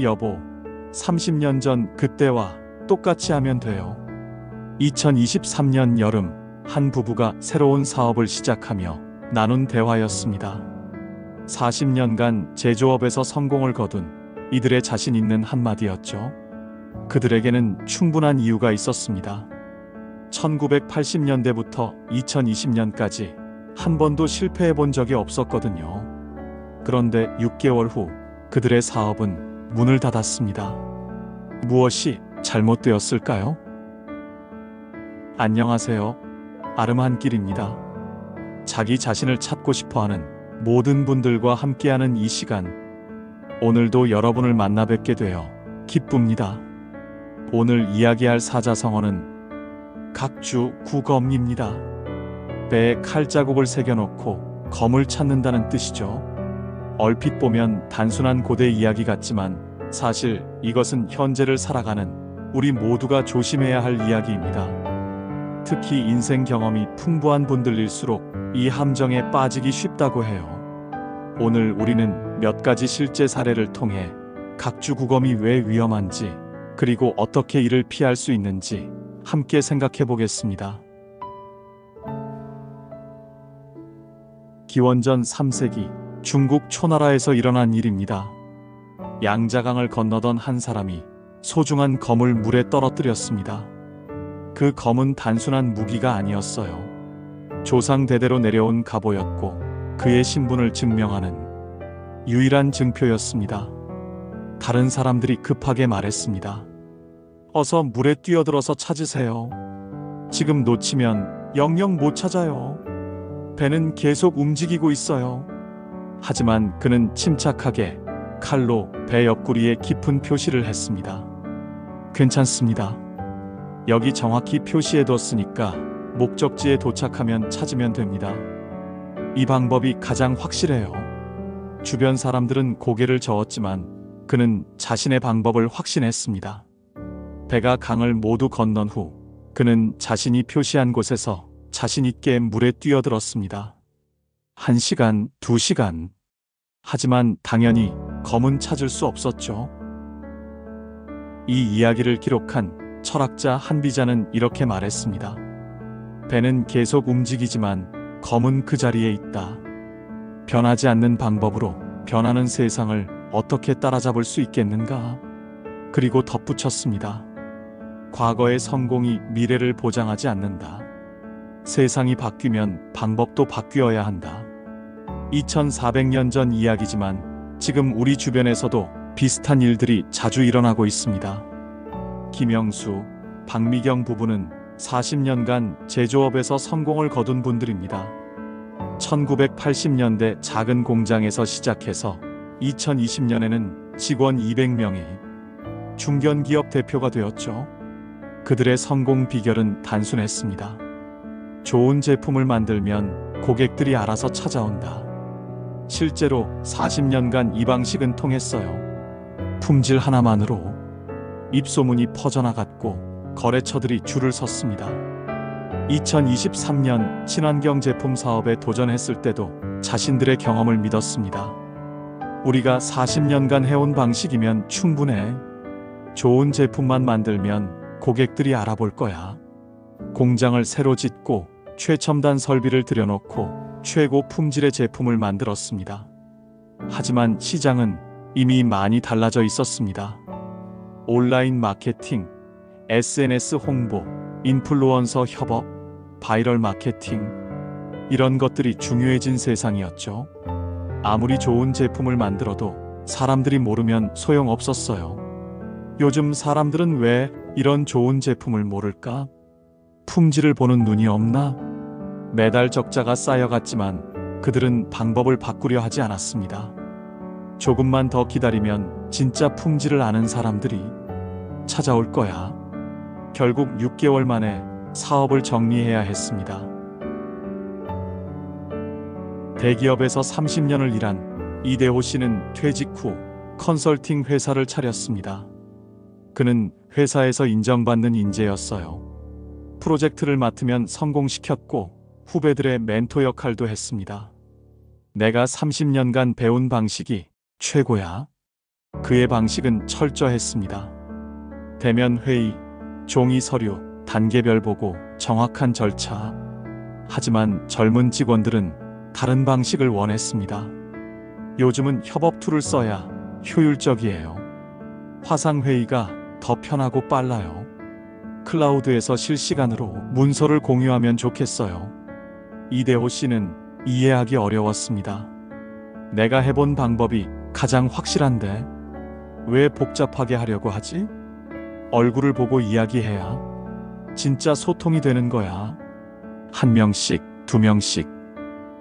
여보, 30년 전 그때와 똑같이 하면 돼요. 2023년 여름, 한 부부가 새로운 사업을 시작하며 나눈 대화였습니다. 40년간 제조업에서 성공을 거둔 이들의 자신 있는 한마디였죠. 그들에게는 충분한 이유가 있었습니다. 1980년대부터 2020년까지 한 번도 실패해 본 적이 없었거든요. 그런데 6개월 후 그들의 사업은 문을 닫았습니다. 무엇이 잘못되었을까요? 안녕하세요. 아름한길입니다. 자기 자신을 찾고 싶어하는 모든 분들과 함께하는 이 시간, 오늘도 여러분을 만나 뵙게 되어 기쁩니다. 오늘 이야기할 사자성어는 각주 구검입니다. 배에 칼자국을 새겨놓고 검을 찾는다는 뜻이죠. 얼핏 보면 단순한 고대 이야기 같지만 사실 이것은 현재를 살아가는 우리 모두가 조심해야 할 이야기입니다. 특히 인생 경험이 풍부한 분들일수록 이 함정에 빠지기 쉽다고 해요. 오늘 우리는 몇 가지 실제 사례를 통해 각주구검이 왜 위험한지, 그리고 어떻게 이를 피할 수 있는지 함께 생각해 보겠습니다. 기원전 3세기 중국 초나라에서 일어난 일입니다. 양자강을 건너던 한 사람이 소중한 검을 물에 떨어뜨렸습니다. 그 검은 단순한 무기가 아니었어요. 조상 대대로 내려온 갑오였고 그의 신분을 증명하는 유일한 증표였습니다. 다른 사람들이 급하게 말했습니다. 어서 물에 뛰어들어서 찾으세요. 지금 놓치면 영영 못 찾아요. 배는 계속 움직이고 있어요. 하지만 그는 침착하게 칼로 배 옆구리에 깊은 표시를 했습니다. 괜찮습니다. 여기 정확히 표시해뒀으니까 목적지에 도착하면 찾으면 됩니다. 이 방법이 가장 확실해요. 주변 사람들은 고개를 저었지만 그는 자신의 방법을 확신했습니다. 배가 강을 모두 건넌 후 그는 자신이 표시한 곳에서 자신 있게 물에 뛰어들었습니다. 1시간, 2시간. 하지만 당연히 검은 찾을 수 없었죠. 이 이야기를 기록한 철학자 한비자는 이렇게 말했습니다. 배는 계속 움직이지만 검은 그 자리에 있다. 변하지 않는 방법으로 변하는 세상을 어떻게 따라잡을 수 있겠는가? 그리고 덧붙였습니다. 과거의 성공이 미래를 보장하지 않는다. 세상이 바뀌면 방법도 바뀌어야 한다. 2400년 전 이야기지만 지금 우리 주변에서도 비슷한 일들이 자주 일어나고 있습니다. 김영수, 박미경 부부는 40년간 제조업에서 성공을 거둔 분들입니다. 1980년대 작은 공장에서 시작해서 2020년에는 직원 200명이 중견기업 대표가 되었죠. 그들의 성공 비결은 단순했습니다. 좋은 제품을 만들면 고객들이 알아서 찾아온다. 실제로 40년간 이 방식은 통했어요. 품질 하나만으로 입소문이 퍼져나갔고 거래처들이 줄을 섰습니다. 2023년 친환경 제품 사업에 도전했을 때도 자신들의 경험을 믿었습니다. 우리가 40년간 해온 방식이면 충분해. 좋은 제품만 만들면 고객들이 알아볼 거야. 공장을 새로 짓고 최첨단 설비를 들여놓고 최고 품질의 제품을 만들었습니다. 하지만 시장은 이미 많이 달라져 있었습니다. 온라인 마케팅, SNS 홍보, 인플루언서 협업, 바이럴 마케팅, 이런 것들이 중요해진 세상이었죠. 아무리 좋은 제품을 만들어도 사람들이 모르면 소용없었어요. 요즘 사람들은 왜 이런 좋은 제품을 모를까? 품질을 보는 눈이 없나? 매달 적자가 쌓여갔지만 그들은 방법을 바꾸려 하지 않았습니다. 조금만 더 기다리면 진짜 품질을 아는 사람들이 찾아올 거야. 결국 6개월 만에 사업을 정리해야 했습니다. 대기업에서 30년을 일한 이대호 씨는 퇴직 후 컨설팅 회사를 차렸습니다. 그는 회사에서 인정받는 인재였어요. 프로젝트를 맡으면 성공시켰고 후배들의 멘토 역할도 했습니다. 내가 30년간 배운 방식이 최고야. 그의 방식은 철저했습니다. 대면 회의, 종이 서류, 단계별 보고, 정확한 절차. 하지만 젊은 직원들은 다른 방식을 원했습니다. 요즘은 협업 툴을 써야 효율적이에요. 화상회의가 더 편하고 빨라요. 클라우드에서 실시간으로 문서를 공유하면 좋겠어요. 이대호 씨는 이해하기 어려웠습니다. 내가 해본 방법이 가장 확실한데 왜 복잡하게 하려고 하지? 얼굴을 보고 이야기해야 진짜 소통이 되는 거야. 한 명씩, 두 명씩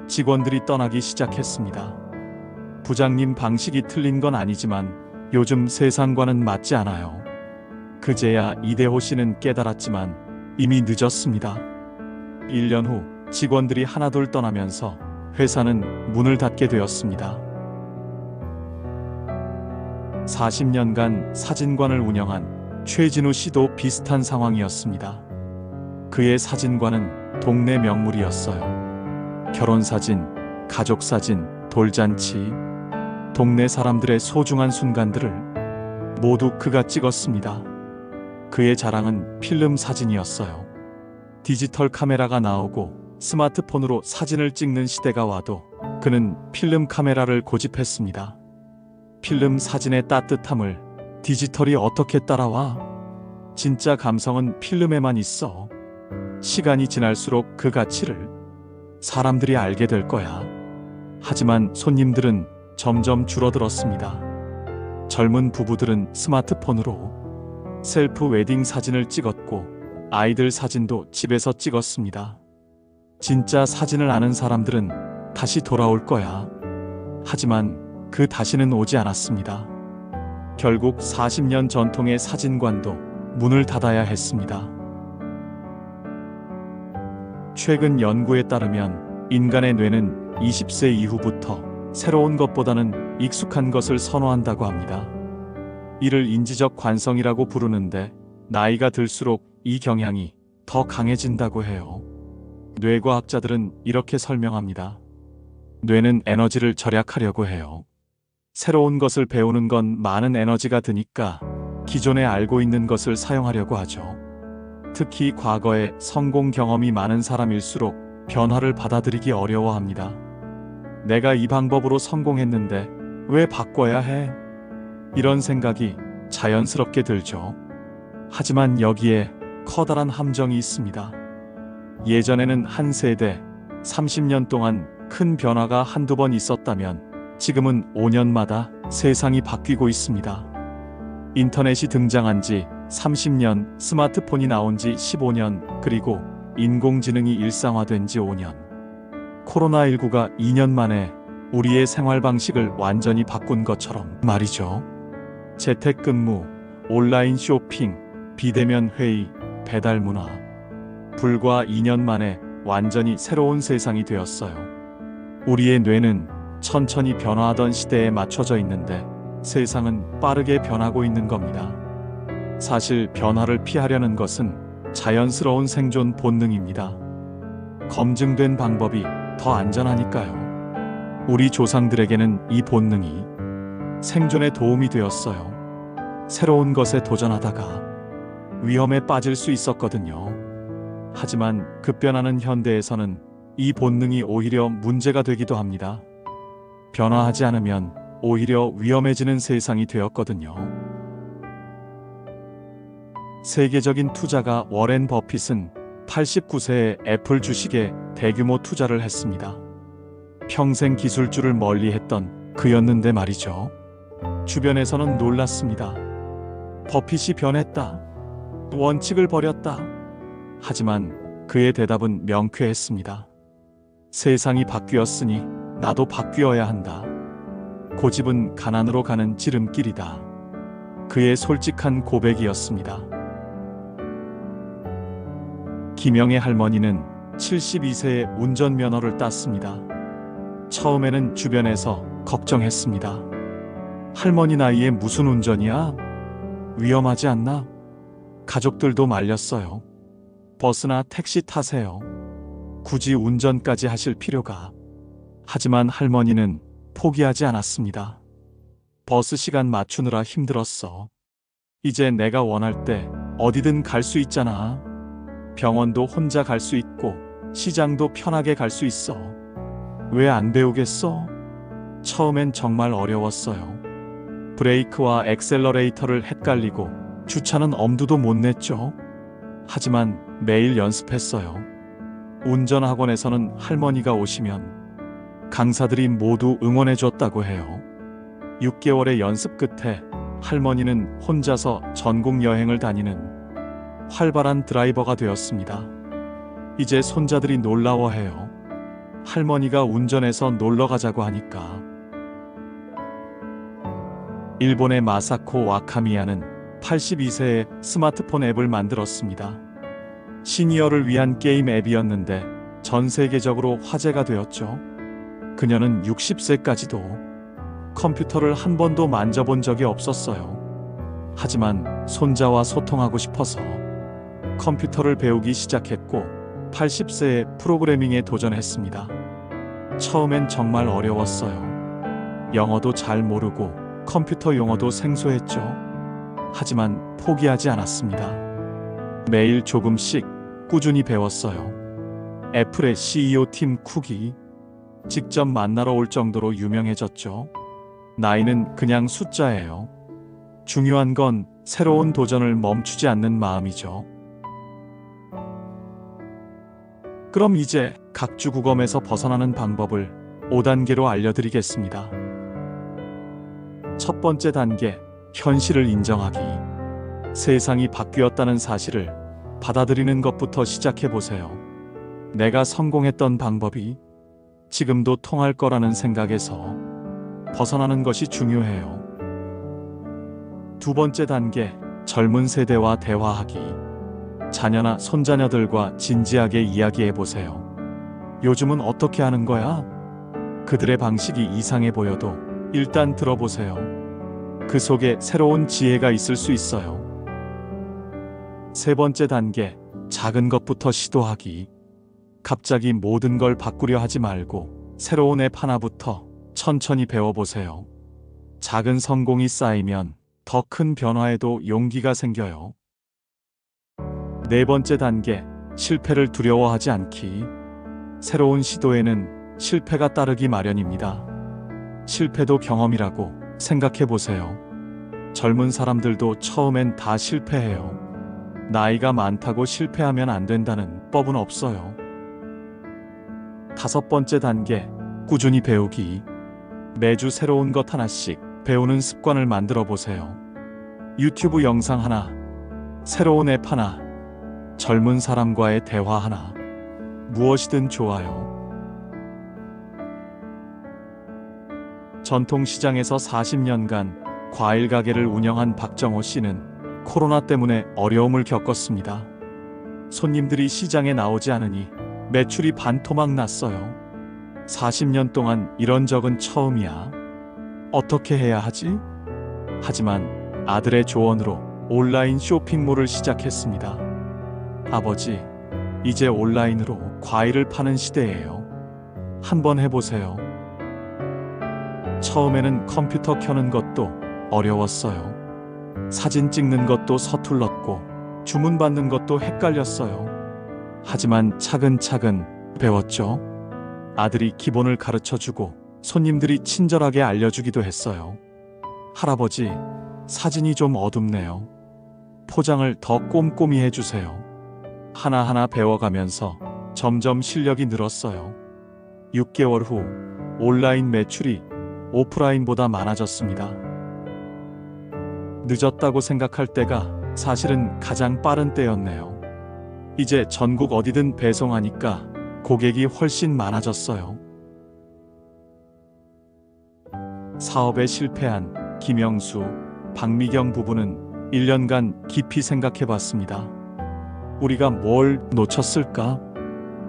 직원들이 떠나기 시작했습니다. 부장님 방식이 틀린 건 아니지만 요즘 세상과는 맞지 않아요. 그제야 이대호 씨는 깨달았지만 이미 늦었습니다. 1년 후 직원들이 하나둘 떠나면서 회사는 문을 닫게 되었습니다. 40년간 사진관을 운영한 최진우 씨도 비슷한 상황이었습니다. 그의 사진관은 동네 명물이었어요. 결혼사진, 가족사진, 돌잔치, 동네 사람들의 소중한 순간들을 모두 그가 찍었습니다. 그의 자랑은 필름 사진이었어요. 디지털 카메라가 나오고 스마트폰으로 사진을 찍는 시대가 와도 그는 필름 카메라를 고집했습니다. 필름 사진의 따뜻함을 디지털이 어떻게 따라와? 진짜 감성은 필름에만 있어. 시간이 지날수록 그 가치를 사람들이 알게 될 거야. 하지만 손님들은 점점 줄어들었습니다. 젊은 부부들은 스마트폰으로 셀프 웨딩 사진을 찍었고 아이들 사진도 집에서 찍었습니다. 진짜 사진을 아는 사람들은 다시 돌아올 거야. 하지만 그 다시는 오지 않았습니다. 결국 40년 전통의 사진관도 문을 닫아야 했습니다. 최근 연구에 따르면 인간의 뇌는 20세 이후부터 새로운 것보다는 익숙한 것을 선호한다고 합니다. 이를 인지적 관성이라고 부르는데 나이가 들수록 이 경향이 더 강해진다고 해요. 뇌과학자들은 이렇게 설명합니다. 뇌는 에너지를 절약하려고 해요. 새로운 것을 배우는 건 많은 에너지가 드니까 기존에 알고 있는 것을 사용하려고 하죠. 특히 과거에 성공 경험이 많은 사람일수록 변화를 받아들이기 어려워합니다. 내가 이 방법으로 성공했는데 왜 바꿔야 해? 이런 생각이 자연스럽게 들죠. 하지만 여기에 커다란 함정이 있습니다. 예전에는 한 세대, 30년 동안 큰 변화가 한두 번 있었다면 지금은 5년마다 세상이 바뀌고 있습니다. 인터넷이 등장한 지 30년, 스마트폰이 나온 지 15년, 그리고 인공지능이 일상화된 지 5년. 코로나19가 2년 만에 우리의 생활 방식을 완전히 바꾼 것처럼 말이죠. 재택근무, 온라인 쇼핑, 비대면 회의, 배달 문화. 불과 2년 만에 완전히 새로운 세상이 되었어요. 우리의 뇌는 천천히 변화하던 시대에 맞춰져 있는데 세상은 빠르게 변하고 있는 겁니다. 사실 변화를 피하려는 것은 자연스러운 생존 본능입니다. 검증된 방법이 더 안전하니까요. 우리 조상들에게는 이 본능이 생존에 도움이 되었어요. 새로운 것에 도전하다가 위험에 빠질 수 있었거든요. 하지만 급변하는 현대에서는 이 본능이 오히려 문제가 되기도 합니다. 변화하지 않으면 오히려 위험해지는 세상이 되었거든요. 세계적인 투자가 워렌 버핏은 89세에 애플 주식에 대규모 투자를 했습니다. 평생 기술주를 멀리했던 그였는데 말이죠. 주변에서는 놀랐습니다. 버핏이 변했다. 원칙을 버렸다. 하지만 그의 대답은 명쾌했습니다. 세상이 바뀌었으니 나도 바뀌어야 한다. 고집은 가난으로 가는 지름길이다. 그의 솔직한 고백이었습니다. 김영애 할머니는 72세에 운전면허를 땄습니다. 처음에는 주변에서 걱정했습니다. 할머니 나이에 무슨 운전이야? 위험하지 않나? 가족들도 말렸어요. 버스나 택시 타세요. 굳이 운전까지 하실 필요가. 하지만 할머니는 포기하지 않았습니다. 버스 시간 맞추느라 힘들었어. 이제 내가 원할 때 어디든 갈 수 있잖아. 병원도 혼자 갈 수 있고 시장도 편하게 갈 수 있어. 왜 안 배우겠어? 처음엔 정말 어려웠어요. 브레이크와 엑셀러레이터를 헷갈리고 주차는 엄두도 못 냈죠. 하지만 매일 연습했어요. 운전학원에서는 할머니가 오시면 강사들이 모두 응원해줬다고 해요. 6개월의 연습 끝에 할머니는 혼자서 전국 여행을 다니는 활발한 드라이버가 되었습니다. 이제 손자들이 놀라워해요. 할머니가 운전해서 놀러 가자고 하니까. 일본의 마사코 와카미야는 82세에 스마트폰 앱을 만들었습니다. 시니어를 위한 게임 앱이었는데 전 세계적으로 화제가 되었죠. 그녀는 60세까지도 컴퓨터를 한 번도 만져본 적이 없었어요. 하지만 손자와 소통하고 싶어서 컴퓨터를 배우기 시작했고 80세에 프로그래밍에 도전했습니다. 처음엔 정말 어려웠어요. 영어도 잘 모르고 컴퓨터 용어도 생소했죠. 하지만 포기하지 않았습니다. 매일 조금씩 꾸준히 배웠어요. 애플의 CEO 팀 쿡이 직접 만나러 올 정도로 유명해졌죠. 나이는 그냥 숫자예요. 중요한 건 새로운 도전을 멈추지 않는 마음이죠. 그럼 이제 각주 구검에서 벗어나는 방법을 5단계로 알려드리겠습니다. 첫 번째 단계, 현실을 인정하기. 세상이 바뀌었다는 사실을 받아들이는 것부터 시작해보세요. 내가 성공했던 방법이 지금도 통할 거라는 생각에서 벗어나는 것이 중요해요. 두 번째 단계, 젊은 세대와 대화하기. 자녀나 손자녀들과 진지하게 이야기해보세요. 요즘은 어떻게 하는 거야? 그들의 방식이 이상해 보여도 일단 들어보세요. 그 속에 새로운 지혜가 있을 수 있어요. 세 번째 단계, 작은 것부터 시도하기. 갑자기 모든 걸 바꾸려 하지 말고 새로운 앱 하나부터 천천히 배워보세요. 작은 성공이 쌓이면 더 큰 변화에도 용기가 생겨요. 네 번째 단계, 실패를 두려워하지 않기. 새로운 시도에는 실패가 따르기 마련입니다. 실패도 경험이라고 생각해보세요. 젊은 사람들도 처음엔 다 실패해요. 나이가 많다고 실패하면 안 된다는 법은 없어요. 다섯 번째 단계, 꾸준히 배우기. 매주 새로운 것 하나씩 배우는 습관을 만들어 보세요. 유튜브 영상 하나, 새로운 앱 하나, 젊은 사람과의 대화 하나, 무엇이든 좋아요. 전통시장에서 40년간 과일 가게를 운영한 박정호 씨는 코로나 때문에 어려움을 겪었습니다. 손님들이 시장에 나오지 않으니 매출이 반토막 났어요. 40년 동안 이런 적은 처음이야. 어떻게 해야 하지? 하지만 아들의 조언으로 온라인 쇼핑몰을 시작했습니다. 아버지, 이제 온라인으로 과일을 파는 시대예요. 한번 해보세요. 처음에는 컴퓨터 켜는 것도 어려웠어요. 사진 찍는 것도 서툴렀고 주문 받는 것도 헷갈렸어요. 하지만 차근차근 배웠죠. 아들이 기본을 가르쳐주고 손님들이 친절하게 알려주기도 했어요. 할아버지, 사진이 좀 어둡네요. 포장을 더 꼼꼼히 해주세요. 하나하나 배워가면서 점점 실력이 늘었어요. 6개월 후 온라인 매출이 오프라인보다 많아졌습니다. 늦었다고 생각할 때가 사실은 가장 빠른 때였네요. 이제 전국 어디든 배송하니까 고객이 훨씬 많아졌어요. 사업에 실패한 김영수, 박미경 부부는 1년간 깊이 생각해봤습니다. 우리가 뭘 놓쳤을까?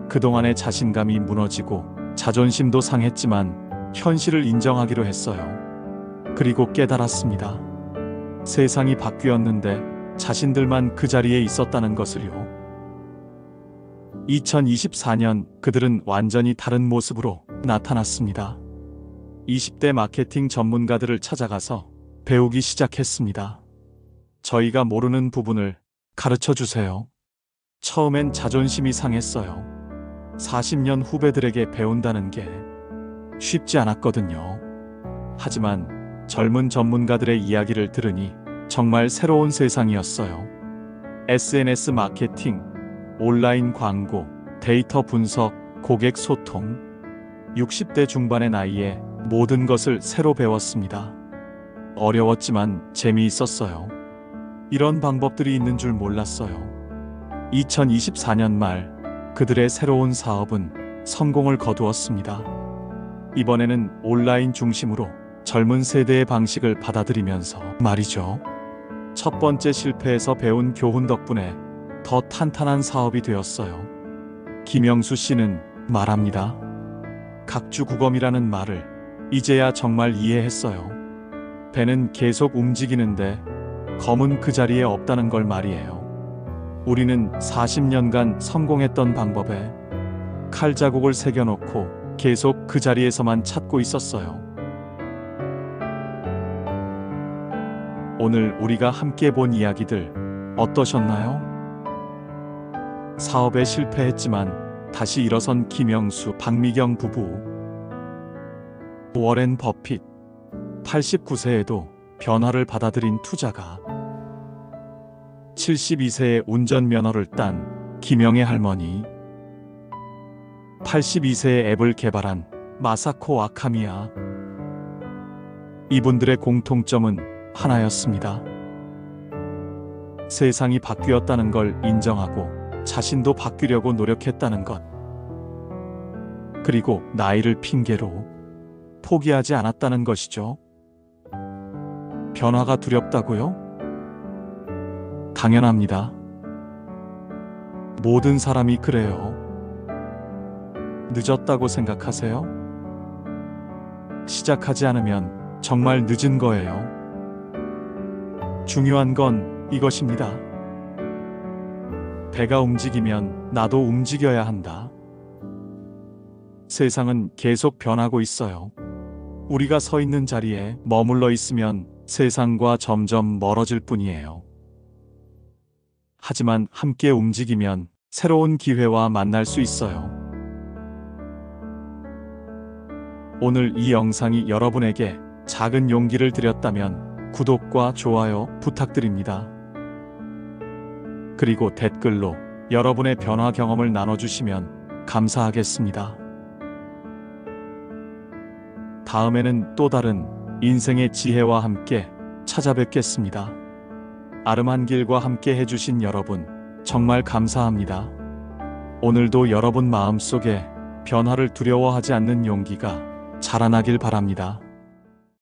그동안의 자신감이 무너지고 자존심도 상했지만 현실을 인정하기로 했어요. 그리고 깨달았습니다. 세상이 바뀌었는데 자신들만 그 자리에 있었다는 것을요. 2024년 그들은 완전히 다른 모습으로 나타났습니다. 20대 마케팅 전문가들을 찾아가서 배우기 시작했습니다. 저희가 모르는 부분을 가르쳐 주세요. 처음엔 자존심이 상했어요. 40년 후배들에게 배운다는 게 쉽지 않았거든요. 하지만 젊은 전문가들의 이야기를 들으니 정말 새로운 세상이었어요. SNS 마케팅, 온라인 광고, 데이터 분석, 고객 소통, 60대 중반의 나이에 모든 것을 새로 배웠습니다. 어려웠지만 재미있었어요. 이런 방법들이 있는 줄 몰랐어요. 2024년 말 그들의 새로운 사업은 성공을 거두었습니다. 이번에는 온라인 중심으로 젊은 세대의 방식을 받아들이면서 말이죠. 첫 번째 실패에서 배운 교훈 덕분에 더 탄탄한 사업이 되었어요. 김영수 씨는 말합니다. 각주국엄이라는 말을 이제야 정말 이해했어요. 배는 계속 움직이는데 검은 그 자리에 없다는 걸 말이에요. 우리는 40년간 성공했던 방법에 칼자국을 새겨놓고 계속 그 자리에서만 찾고 있었어요. 오늘 우리가 함께 본 이야기들 어떠셨나요? 사업에 실패했지만 다시 일어선 김영수, 박미경 부부, 워렌 버핏, 89세에도 변화를 받아들인 투자가, 72세에 운전면허를 딴 김영애 할머니, 82세에 앱을 개발한 마사코 아카미야. 이분들의 공통점은 하나였습니다. 세상이 바뀌었다는 걸 인정하고 자신도 바뀌려고 노력했다는 것. 그리고 나이를 핑계로 포기하지 않았다는 것이죠. 변화가 두렵다고요? 당연합니다. 모든 사람이 그래요. 늦었다고 생각하세요? 시작하지 않으면 정말 늦은 거예요. 중요한 건 이것입니다. 배가 움직이면 나도 움직여야 한다. 세상은 계속 변하고 있어요. 우리가 서 있는 자리에 머물러 있으면 세상과 점점 멀어질 뿐이에요. 하지만 함께 움직이면 새로운 기회와 만날 수 있어요. 오늘 이 영상이 여러분에게 작은 용기를 드렸다면 구독과 좋아요 부탁드립니다. 그리고 댓글로 여러분의 변화 경험을 나눠주시면 감사하겠습니다. 다음에는 또 다른 인생의 지혜와 함께 찾아뵙겠습니다. 아름한길과 함께 해주신 여러분 정말 감사합니다. 오늘도 여러분 마음속에 변화를 두려워하지 않는 용기가 자라나길 바랍니다.